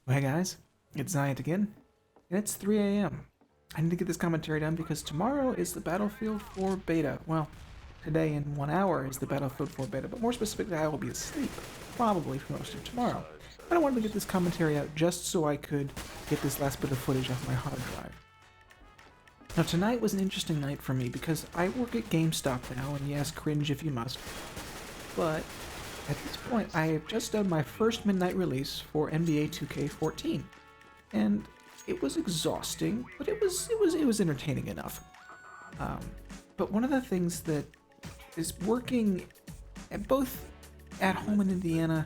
Well, hey guys, it's Ziant again, and it's 3 a.m. I need to get this commentary done because tomorrow is the Battlefield 4 beta. Well, today in 1 hour is the Battlefield 4 beta, but more specifically, I will be asleep, probably for most of tomorrow. But I wanted to get this commentary out just so I could get this last bit of footage off my hard drive. Now, tonight was an interesting night for me because I work at GameStop now, and yes, cringe if you must, but at this point, I have just done my first midnight release for NBA 2K14, and it was exhausting, but it was entertaining enough. But one of the things that is working at both at home in Indiana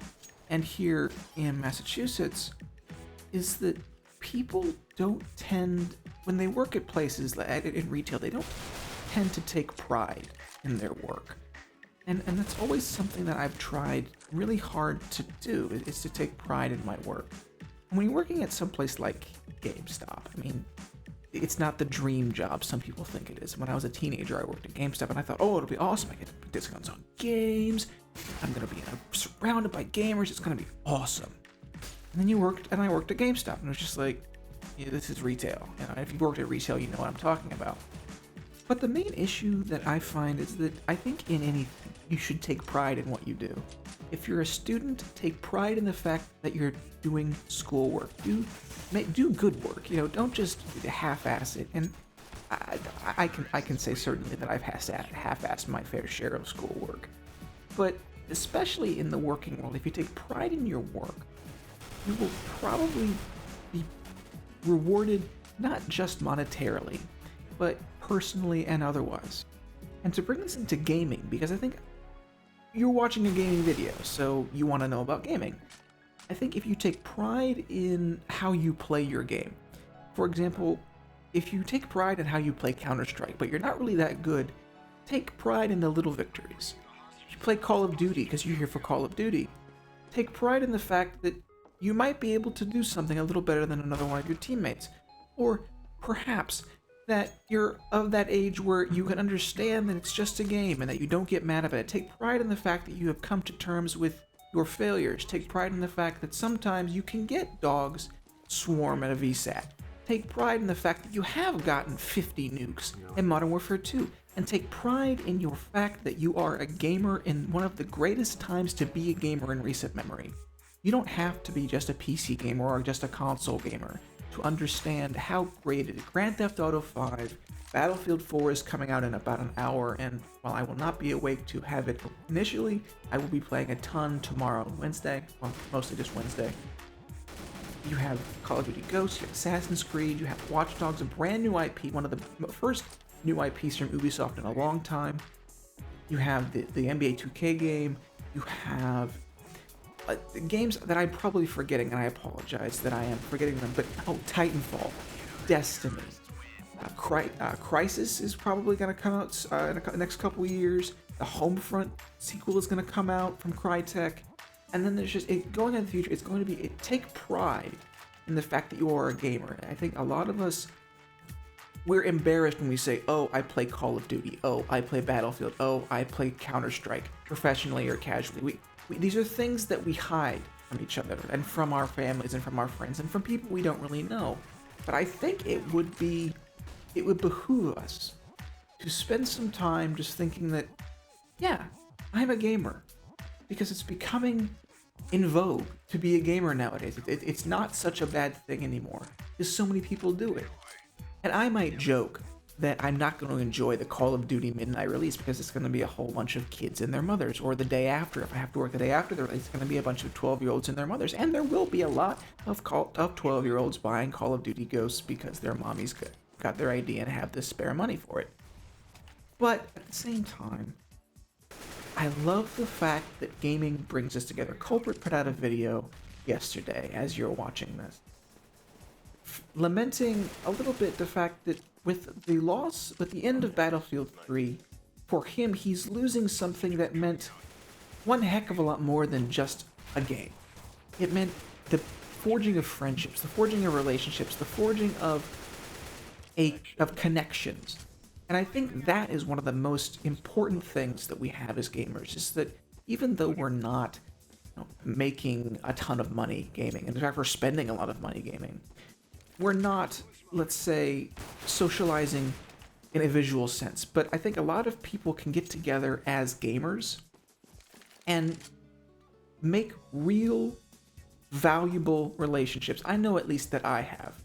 and here in Massachusetts is that people don't tend, when they work at places like in retail, they don't tend to take pride in their work. And that's always something that I've tried really hard to do, is to take pride in my work. And when you're working at some place like GameStop, I mean, it's not the dream job some people think it is. When I was a teenager, I worked at GameStop, and I thought, oh, it'll be awesome. I get discounts on games. I'm going to be surrounded by gamers. It's going to be awesome. And then I worked at GameStop, and it was just like, yeah, this is retail. And if you worked at retail, you know what I'm talking about. But the main issue that I find is that I think in anything, you should take pride in what you do. If you're a student, take pride in the fact that you're doing schoolwork. Do good work. You know, don't just half-ass it. And I can say certainly that I've half-assed my fair share of schoolwork. But especially in the working world, if you take pride in your work, you will probably be rewarded not just monetarily, but personally and otherwise. And to bring this into gaming, because I think you're watching a gaming video, so you want to know about gaming. I think if you take pride in how you play your game, for example, if you take pride in how you play Counter-Strike, but you're not really that good, take pride in the little victories. If you play Call of Duty because you're here for Call of Duty, take pride in the fact that you might be able to do something a little better than another one of your teammates. Or perhaps that you're of that age where you can understand that it's just a game and that you don't get mad about it. Take pride in the fact that you have come to terms with your failures. Take pride in the fact that sometimes you can get dogs swarm at a VSAT. Take pride in the fact that you have gotten 50 nukes in Modern Warfare 2. And take pride in your fact that you are a gamer in one of the greatest times to be a gamer in recent memory. You don't have to be just a PC gamer or just a console gamer to understand how great it is. Grand Theft Auto 5, Battlefield 4 is coming out in about an hour, and while I will not be awake to have it initially, I will be playing a ton tomorrow, Wednesday, well, mostly just Wednesday. You have Call of Duty Ghosts, you have Assassin's Creed, you have Watch Dogs, a brand new IP, one of the first new IPs from Ubisoft in a long time. You have the NBA 2K game, you have the games that I'm probably forgetting, and I apologize that I am forgetting them, but Titanfall, Destiny, Crysis is probably going to come out in the next couple years. The Homefront sequel is going to come out from Crytek, and then there's just going into the future. It's going to be take pride in the fact that you are a gamer. I think a lot of us, we're embarrassed when we say, oh, I play Call of Duty, oh, I play Battlefield, oh, I play Counter-Strike professionally or casually. These are things that we hide from each other and from our families and from our friends and from people we don't really know. But I think it would behoove us to spend some time just thinking that, yeah, I'm a gamer. Because it's becoming in vogue to be a gamer nowadays. It's not such a bad thing anymore, because so many people do it. And I might joke that I'm not going to enjoy the Call of Duty midnight release because it's going to be a whole bunch of kids and their mothers, or the day after. If I have to work the day after the release, it's going to be a bunch of 12-year-olds and their mothers, and there will be a lot of 12-year-olds buying Call of Duty Ghosts because their mommies got their ID and have the spare money for it. But at the same time, I love the fact that gaming brings us together. Culprit put out a video yesterday as you're watching this, lamenting a little bit the fact that with the end of Battlefield 3, for him, he's losing something that meant one heck of a lot more than just a game. It meant the forging of friendships, the forging of relationships, the forging of connections. And I think that is one of the most important things that we have as gamers, is that even though we're not making a ton of money gaming. In fact, we're spending a lot of money gaming. We're not, let's say, socializing in a visual sense, but I think a lot of people can get together as gamers and make real, valuable relationships. I know at least that I have.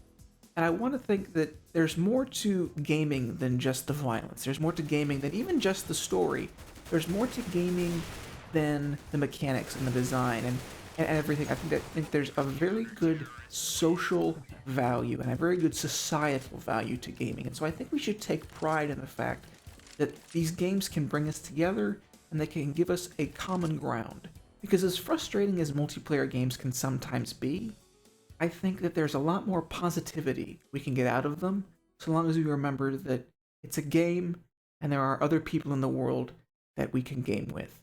And I want to think that there's more to gaming than just the violence. There's more to gaming than even just the story. There's more to gaming than the mechanics and the design and everything. I think there's a very good social value and a very good societal value to gaming. And so I think we should take pride in the fact that these games can bring us together and they can give us a common ground. Because as frustrating as multiplayer games can sometimes be, I think that there's a lot more positivity we can get out of them so long as we remember that it's a game and there are other people in the world that we can game with.